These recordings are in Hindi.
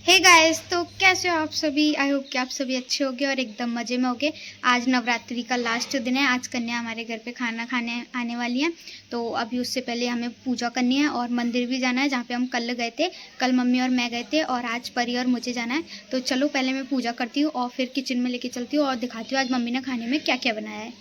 हे गाइस, तो कैसे हो आप सभी। आई होप कि आप सभी अच्छे होगे और एकदम मज़े में होगे। आज नवरात्रि का लास्ट दिन है। आज कन्या हमारे घर पे खाना खाने आने वाली हैं, तो अभी उससे पहले हमें पूजा करनी है और मंदिर भी जाना है जहाँ पे हम कल गए थे। कल मम्मी और मैं गए थे और आज परी और मुझे जाना है। तो चलो पहले मैं पूजा करती हूँ और फिर किचन में लेके चलती हूँ और दिखाती हूँ आज मम्मी ने खाने में क्या क्या बनाया है।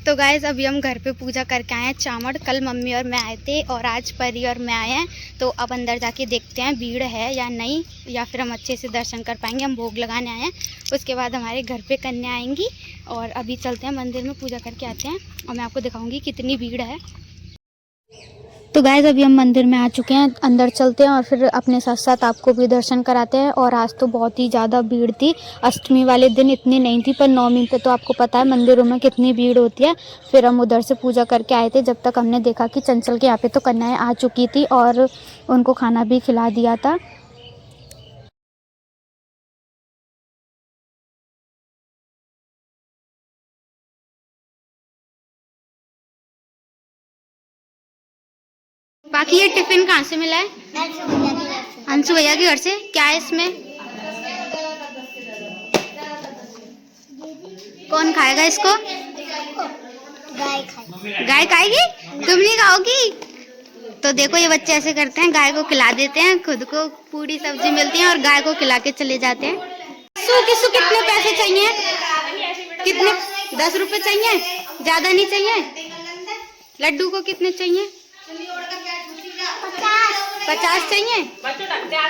तो गाइज़ अभी हम घर पे पूजा करके आए हैं चावड़। कल मम्मी और मैं आए थे और आज परी और मैं आए हैं। तो अब अंदर जाके देखते हैं भीड़ है या नहीं, या फिर हम अच्छे से दर्शन कर पाएंगे। हम भोग लगाने आए हैं, उसके बाद हमारे घर पे कन्या आएंगी और अभी चलते हैं मंदिर में पूजा करके आते हैं और मैं आपको दिखाऊंगी कितनी भीड़ है। तो गाइज़ अभी हम मंदिर में आ चुके हैं, अंदर चलते हैं और फिर अपने साथ साथ आपको भी दर्शन कराते हैं। और आज तो बहुत ही ज़्यादा भीड़ थी। अष्टमी वाले दिन इतनी नहीं थी, पर नवमी पे तो आपको पता है मंदिरों में कितनी भीड़ होती है। फिर हम उधर से पूजा करके आए थे, जब तक हमने देखा कि चंचल के यहाँ पे तो कन्याएं आ चुकी थी और उनको खाना भी खिला दिया था। बाकी ये टिफिन कहाँ से मिला है? अंशु भैया के घर से। क्या है इसमें? कौन खाएगा इसको? गाय खाएगी? तुम नहीं खाओगी? तो देखो ये बच्चे ऐसे करते हैं, गाय को खिला देते हैं, खुद को पूरी सब्जी मिलती है और गाय को खिला के चले जाते हैं। किसको कितने पैसे चाहिए? कितने? 10 रुपए चाहिए? ज्यादा नहीं चाहिए? लड्डू को कितने चाहिए? 50 चाहिए।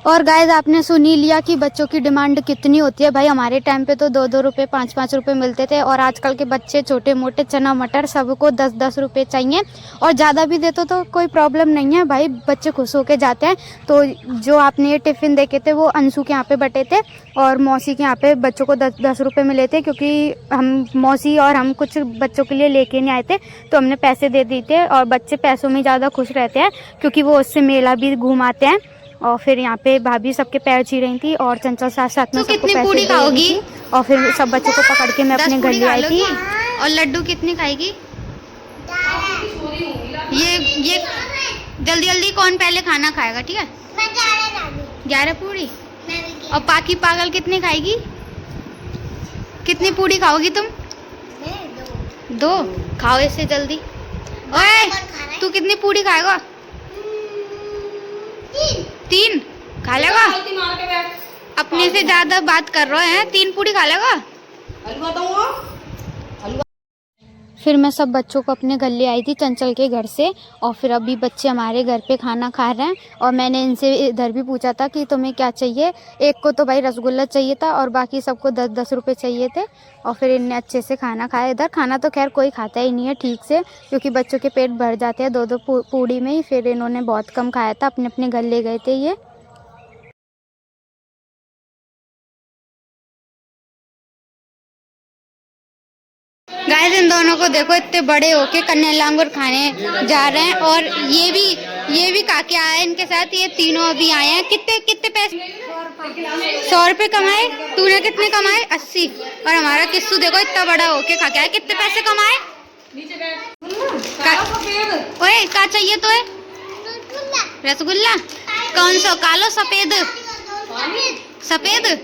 और गाइस आपने सुन ही लिया कि बच्चों की डिमांड कितनी होती है। भाई हमारे टाइम पे तो 2-2 रुपये 5-5 रुपये मिलते थे और आजकल के बच्चे छोटे मोटे चना मटर सबको 10-10 रुपये चाहिए। और ज़्यादा भी देते तो कोई प्रॉब्लम नहीं है भाई, बच्चे खुश होके जाते हैं। तो जो आपने ये टिफ़िन देखे थे वो अंशु के यहाँ पे बटे थे और मौसी के यहाँ पे बच्चों को 10-10 रुपये मिले थे, क्योंकि हम मौसी और हम कुछ बच्चों के लिए लेके नहीं आए थे, तो हमने पैसे दे दिए थे। और बच्चे पैसों में ज़्यादा खुश रहते हैं क्योंकि वो उससे मेला भी घूमाते हैं। और फिर यहाँ पे भाभी सबके पैर छी रही थी और चंचल साथ साथ में सबको पैसे दे रही थी। और फिर सब बच्चों को पकड़ के मैं अपने घर ले आई थी। और लड्डू कितनी खाएगी? ये जल्दी जल्दी कौन पहले खाना खाएगा? ठीक है, 11 पूरी। और बाकी पागल कितनी खाएगी? कितनी पूरी खाओगी तुम? 2 खाओ इससे जल्दी। ओए तू कितनी पूरी खाएगा? 3 खा लेगा? अपने से ज्यादा बात कर रहे हैं। 3 पूरी खा लेगा? फिर मैं सब बच्चों को अपने घर ले आई थी चंचल के घर से और फिर अभी बच्चे हमारे घर पे खाना खा रहे हैं। और मैंने इनसे इधर भी पूछा था कि तुम्हें क्या चाहिए। एक को तो भाई रसगुल्ला चाहिए था और बाकी सबको 10-10 रुपये चाहिए थे। और फिर इनने अच्छे से खाना खाया। इधर खाना तो खैर कोई खाता ही नहीं है ठीक से, क्योंकि बच्चों के पेट भर जाते हैं 2-2 पूड़ी में ही। फिर इन्होंने बहुत कम खाया था, अपने अपने घर ले गए थे ये। गाइस इन दोनों को देखो, इतने बड़े होके कन्या लांगुर खाने जा रहे हैं। और ये भी काके आए इनके साथ। ये तीनों अभी आए हैं। कितने कितने पैसे? 100 रुपये कमाए। तूने कितने कमाए? 80। और हमारा किस्सू देखो इतना बड़ा होके खा के आया। कितने पैसे कमाए? ओए क्या चाहिए तो है? रसगुल्ला। कौन सा? कालो सफेद? सफेद।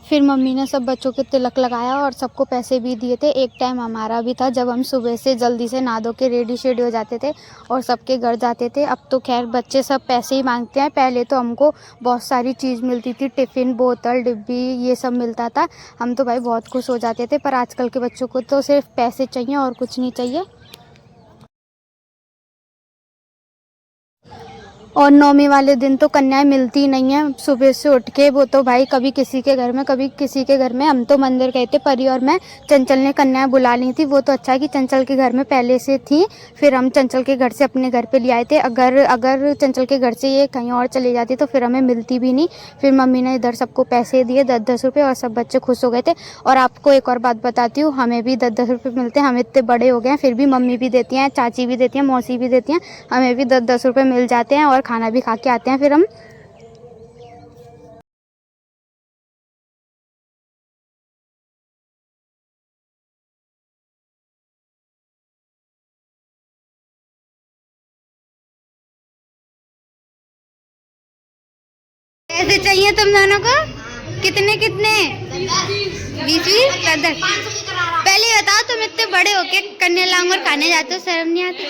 फिर मम्मी ने सब बच्चों के तिलक लगाया और सबको पैसे भी दिए थे। एक टाइम हमारा भी था जब हम सुबह से जल्दी से नहा धो के रेडी शेडी हो जाते थे और सबके घर जाते थे। अब तो खैर बच्चे सब पैसे ही मांगते हैं। पहले तो हमको बहुत सारी चीज़ मिलती थी, टिफ़िन बोतल डिब्बी ये सब मिलता था। हम तो भाई बहुत खुश हो जाते थे। पर आजकल के बच्चों को तो सिर्फ पैसे चाहिए और कुछ नहीं चाहिए। और नवमी वाले दिन तो कन्याएं मिलती नहीं है सुबह से उठ के। वो तो भाई कभी किसी के घर में कभी किसी के घर में। हम तो मंदिर गए थे परी और मैं, चंचल ने कन्याएं बुला ली थी। वो तो अच्छा कि चंचल के घर में पहले से थी, फिर हम चंचल के घर से अपने घर पे ले आए थे। अगर चंचल के घर से ये कहीं और चली जाती तो फिर हमें मिलती भी नहीं। फिर मम्मी ने इधर सबको पैसे दिए 10-10 रुपये और सब बच्चे खुश हो गए थे। और आपको एक और बात बताती हूँ, हमें भी 10-10 रुपये मिलते हैं। हम इतने बड़े हो गए हैं फिर भी मम्मी भी देती हैं, चाची भी देती हैं, मौसी भी देती हैं, हमें भी 10-10 रुपये मिल जाते हैं। और खाना भी खा के आते हैं फिर हम। पैसे चाहिए तुम दोनों को? कितने कितने? 20-20? पहले बताओ, तुम इतने बड़े होके कन्या लांगूर खाने जाते हो, शर्म नहीं आती?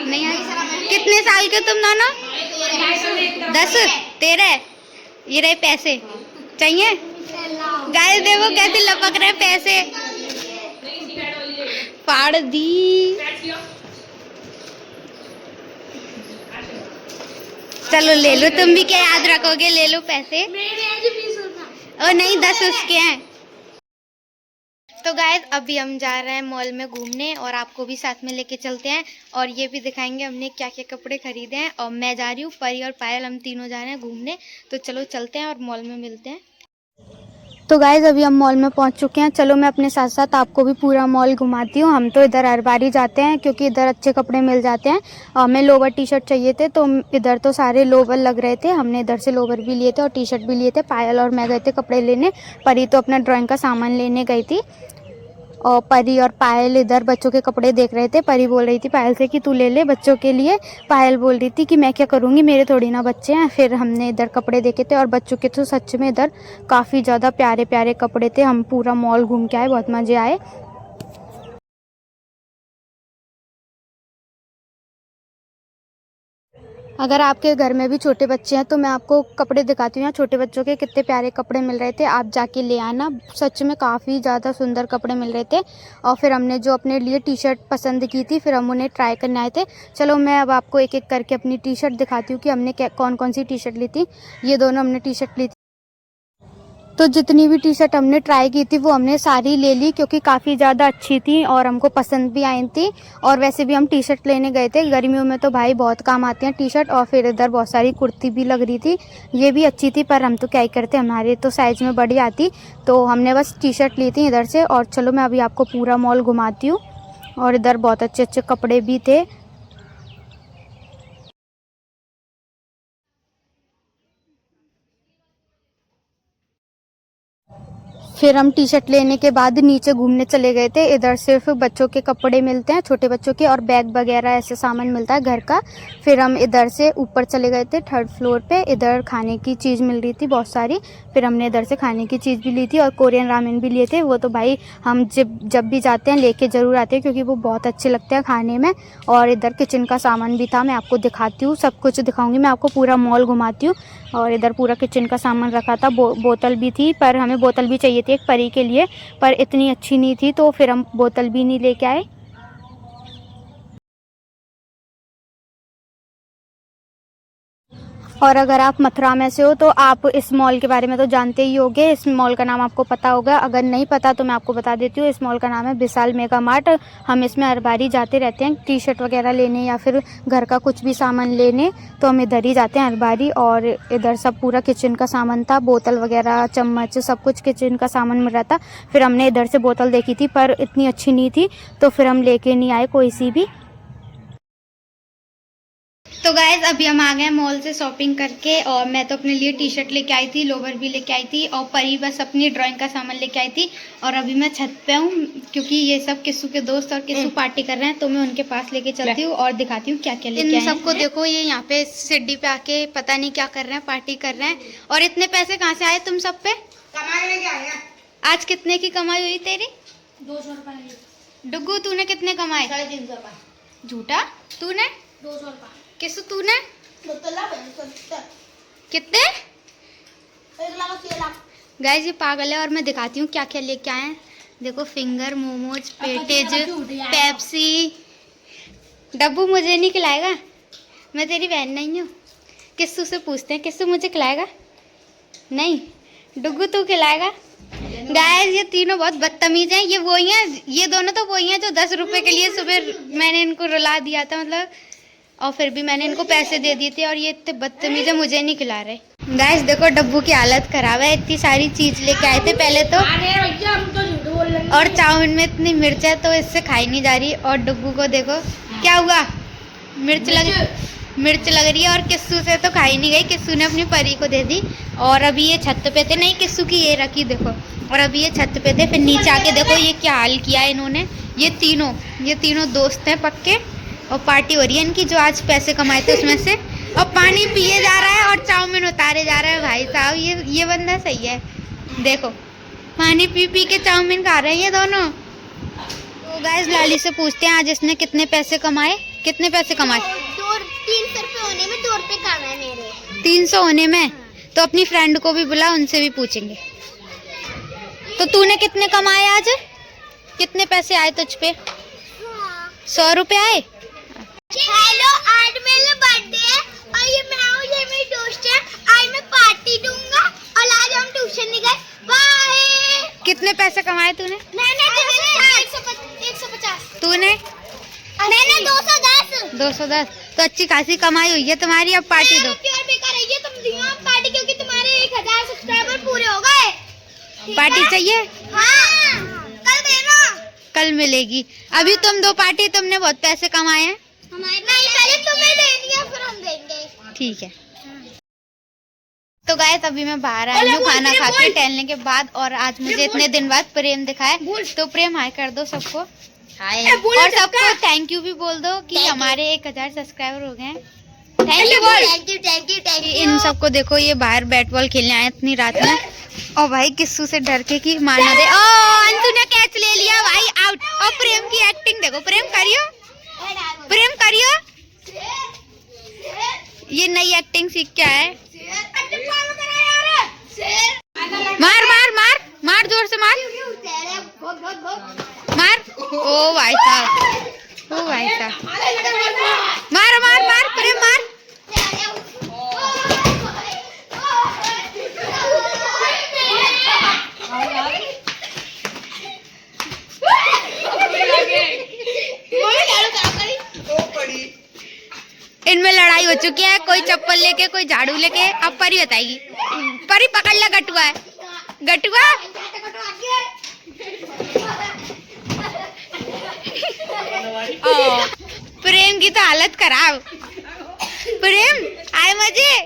नहीं आती? कितने साल के तुम दोनों? 10? 13? ये रहे पैसे, चाहिए? गाइस देखो कैसे लपक रहे पैसे, फाड़ दी। चलो ले लो, तुम भी क्या याद रखोगे, ले लो पैसे। ओ नहीं, 10 उसके हैं। तो गाइस अभी हम जा रहे हैं मॉल में घूमने और आपको भी साथ में लेके चलते हैं और ये भी दिखाएंगे हमने क्या क्या कपड़े खरीदे हैं। और मैं जा रही हूँ, परी और पायल, हम तीनों जा रहे हैं घूमने। तो चलो चलते हैं और मॉल में मिलते हैं। तो गाइस अभी हम मॉल में पहुंच चुके हैं। चलो मैं अपने साथ साथ आपको भी पूरा मॉल घुमाती हूँ। हम तो इधर हर बार ही जाते हैं क्योंकि इधर अच्छे कपड़े मिल जाते हैं। हमें लोवर टी शर्ट चाहिए थे तो इधर तो सारे लोवर लग रहे थे, हमने इधर से लोवर भी लिए थे और टी शर्ट भी लिए थे। पायल और मैं गए थे कपड़े लेने, परी तो अपना ड्राइंग का सामान लेने गई थी। और परी और पायल इधर बच्चों के कपड़े देख रहे थे। परी बोल रही थी पायल से कि तू ले ले बच्चों के लिए, पायल बोल रही थी कि मैं क्या करूँगी, मेरे थोड़ी ना बच्चे हैं। फिर हमने इधर कपड़े देखे थे और बच्चों के तो सच में इधर काफ़ी ज़्यादा प्यारे प्यारे कपड़े थे। हम पूरा मॉल घूम के आए, बहुत मज़े आए। अगर आपके घर में भी छोटे बच्चे हैं तो मैं आपको कपड़े दिखाती हूँ। यहाँ छोटे बच्चों के कितने प्यारे कपड़े मिल रहे थे, आप जाके ले आना। सच में काफ़ी ज़्यादा सुंदर कपड़े मिल रहे थे। और फिर हमने जो अपने लिए टी शर्ट पसंद की थी फिर हम उन्हें ट्राई करने आए थे। चलो मैं अब आपको एक एक करके अपनी टी शर्ट दिखाती हूँ कि हमने कौन कौन सी टी शर्ट ली थी। ये दोनों हमने टी शर्ट ली थी। तो जितनी भी टी शर्ट हमने ट्राई की थी वो हमने सारी ले ली क्योंकि काफ़ी ज़्यादा अच्छी थी और हमको पसंद भी आई थी। और वैसे भी हम टी शर्ट लेने गए थे, गर्मियों में तो भाई बहुत काम आती हैं टी शर्ट। और फिर इधर बहुत सारी कुर्ती भी लग रही थी, ये भी अच्छी थी पर हम तो क्या ही करते, हमारे तो साइज़ में बड़ी आती, तो हमने बस टी शर्ट ली थी इधर से। और चलो मैं अभी आपको पूरा मॉल घुमाती हूँ और इधर बहुत अच्छे अच्छे कपड़े भी थे। फिर हम टी शर्ट लेने के बाद नीचे घूमने चले गए थे। इधर सिर्फ बच्चों के कपड़े मिलते हैं, छोटे बच्चों के, और बैग वगैरह ऐसे सामान मिलता है घर का। फिर हम इधर से ऊपर चले गए थे 3rd फ्लोर पे। इधर खाने की चीज़ मिल रही थी बहुत सारी, फिर हमने इधर से खाने की चीज़ भी ली थी और कोरियन रामेन भी लिए थे। वो तो भाई हम जब भी जाते हैं लेके ज़रूर आते हैं क्योंकि वो बहुत अच्छे लगते हैं खाने में। और इधर किचन का सामान भी था, मैं आपको दिखाती हूँ, सब कुछ दिखाऊँगी मैं आपको, पूरा मॉल घुमाती हूँ। और इधर पूरा किचन का सामान रखा था, बोतल भी थी, पर हमें बोतल भी चाहिए थी एक परी के लिए, पर इतनी अच्छी नहीं थी तो फिर हम बोतल भी नहीं लेके आए। और अगर आप मथुरा में से हो तो आप इस मॉल के बारे में तो जानते ही होंगे, इस मॉल का नाम आपको पता होगा। अगर नहीं पता तो मैं आपको बता देती हूँ, इस मॉल का नाम है विशाल मेगा मार्ट। हम इसमें हर बार ही जाते रहते हैं टी शर्ट वगैरह लेने या फिर घर का कुछ भी सामान लेने, तो हम इधर ही जाते हैं हर बार। और इधर सब पूरा किचन का सामान था, बोतल वगैरह, चम्मच, सब कुछ किचन का सामान मिल रहा था। फिर हमने इधर से बोतल देखी थी पर इतनी अच्छी नहीं थी तो फिर हम लेके नहीं आए कोई सी भी। तो गाइज अभी हम आ गए मॉल से शॉपिंग करके और मैं तो अपने लिए टी शर्ट लेके आई थी, लोवर भी लेके आई थी और परी बस अपनी ड्राइंग का सामान लेके आई थी। और अभी मैं छत पे हूँ क्योंकि ये सब किस्सू के दोस्त और किस्सू पार्टी कर रहे हैं, तो मैं उनके पास लेके चलती हूँ और दिखाती हूँ क्या क्या लेके आए हैं। सबको देखो, ये यहाँ पे सीढ़ी पे आके पता नहीं क्या कर रहे हैं, पार्टी कर रहे हैं। और इतने पैसे कहाँ से आए तुम सब पे? आज कितने की कमाई हुई तेरी? 200 रुपये। डुग्गू तूने कितने कमाए? 350 रुपये। झूठा, तूने? 200 रुपये। किसु तूने? कितने? 1 लाख। गाइस ये पागल है और मैं दिखाती हूँ क्या क्या लेके आए हैं। देखो फिंगर, मोमोज, पेटेज, पेप्सी। डब्बू मुझे नहीं खिलाएगा, मैं तेरी बहन नहीं हूँ। किस्सू से पूछते हैं, किस्सू मुझे खिलाएगा? नहीं। डुग्गू तू खिलाएगा? गाइस ये तीनों बहुत बदतमीज हैं। ये वही हैं, ये दोनों तो वही हैं जो 10 रुपए के लिए सुबह मैंने इनको रुला दिया था, मतलब, और फिर भी मैंने इनको पैसे दे दिए थे और ये इतने बदतमीज है, मुझे नहीं खिला रहे। गाइस देखो डब्बू की हालत खराब है, इतनी सारी चीज लेके आए थे पहले तो, और चाउमीन में इतनी मिर्च है तो इससे खाई नहीं जा रही। और डब्बू को देखो क्या हुआ, मिर्च लगी, मिर्च लग रही है। और किस्सू से तो खाई नहीं गई, किस्सू ने अपनी परी को दे दी। और अभी ये छत पे थे, नहीं किस्सू की ये रखी देखो। और अभी ये छत पे थे, फिर नीचे आके देखो ये क्या हाल किया है इन्होंने। ये तीनों दोस्त हैं पक्के, और पार्टी हो रही है इनकी जो आज पैसे कमाए थे उसमें से। और पानी पिए जा रहा है और चाउमीन उतारे जा रहा है। भाई साहब ये बंदा सही है, देखो पानी पी पी के चाउमीन खा रहे हैं ये दोनों। तो गाइस लाली से पूछते हैं आज इसने कितने पैसे कमाए। कितने पैसे कमाए? 300 रुपये होने में 2 रुपये कम है मेरे। 300 होने में? तो अपनी फ्रेंड को भी बुला, उनसे भी पूछेंगे। तो तूने कितने कमाए आज? कितने पैसे आए तुझ पे? 100 रुपये आए। हेलो, आज मेरा बर्थडे है और ये मेरी दोस्त है। आज मैं पार्टी दूंगा और आज हम ट्यूशन नहीं गए। बाय। कितने पैसे कमाए तूने? मैंने 150। तूने? मैंने 210। 210। तो अच्छी खासी कमाई हुई है तुम्हारी। अब पार्टी दो। प्यार बेकार है ये, तुम दियो पार्टी क्योंकि तुम्हारे 1000 सब्सक्राइबर पूरे हो गए। पार्टी चाहिए? हाँ, कल देना। कल मिलेगी। अभी तुम दो पार्टी, तुमने बहुत पैसे कमाए हैं। नहीं, पहले तुम्हें देनी है फिर हम देंगे। ठीक है। तो गाइस अभी मैं बाहर आई हूँ खाना खा के टहलने के बाद, और आज मुझे इतने दिन बाद प्रेम दिखाए। तो प्रेम हाय कर दो सबको। हाय। और सबको थैंक यू भी बोल दो कि हमारे 1000 सब्सक्राइबर हो गए। थैंक यू बोल। Thank you. इन सबको देखो, ये बाहर बैट बॉल खेलने आए इतनी रात में। और भाई किस्सू से डर के कि मारना दे। ओ अंशु ने कैच ले लिया भाई, आउट। और प्रेम की एक्टिंग देखो, प्रेम करियो। ये नई एक्टिंग सीख के आया है। मार मार मार मार, जोर से मार मार। ओ भाई साहब, ओ भाई साहब, मार मार मार प्रेम मार। इनमें लड़ाई हो चुकी है, कोई चप्पल लेके कोई झाड़ू लेके। अब परी बताएगी। परी पकड़ ले, गटुआ है गटुआ। प्रेम की तो हालत खराब। प्रेम आए मजे।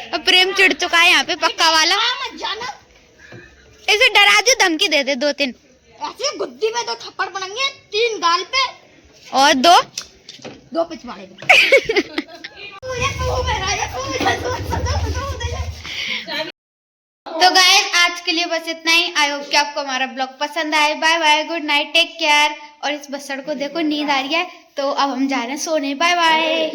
अब प्रेम चिढ़ चुका है यहाँ पे पक्का वाला। इसे डरा दो, धमकी दे दे 2-3। ऐसे गुद्दी में 2 थप्पड़ पड़ेंगे, 3 गाल पे और 2 पिछवाड़े पे। तो गाइस आज के लिए बस इतना ही। आई होप कि आपको हमारा ब्लॉग पसंद आए। Bye bye, good night, take care. और इस बसड़ को देखो नींद आ रही है, तो अब हम जा रहे हैं सोने। Bye bye.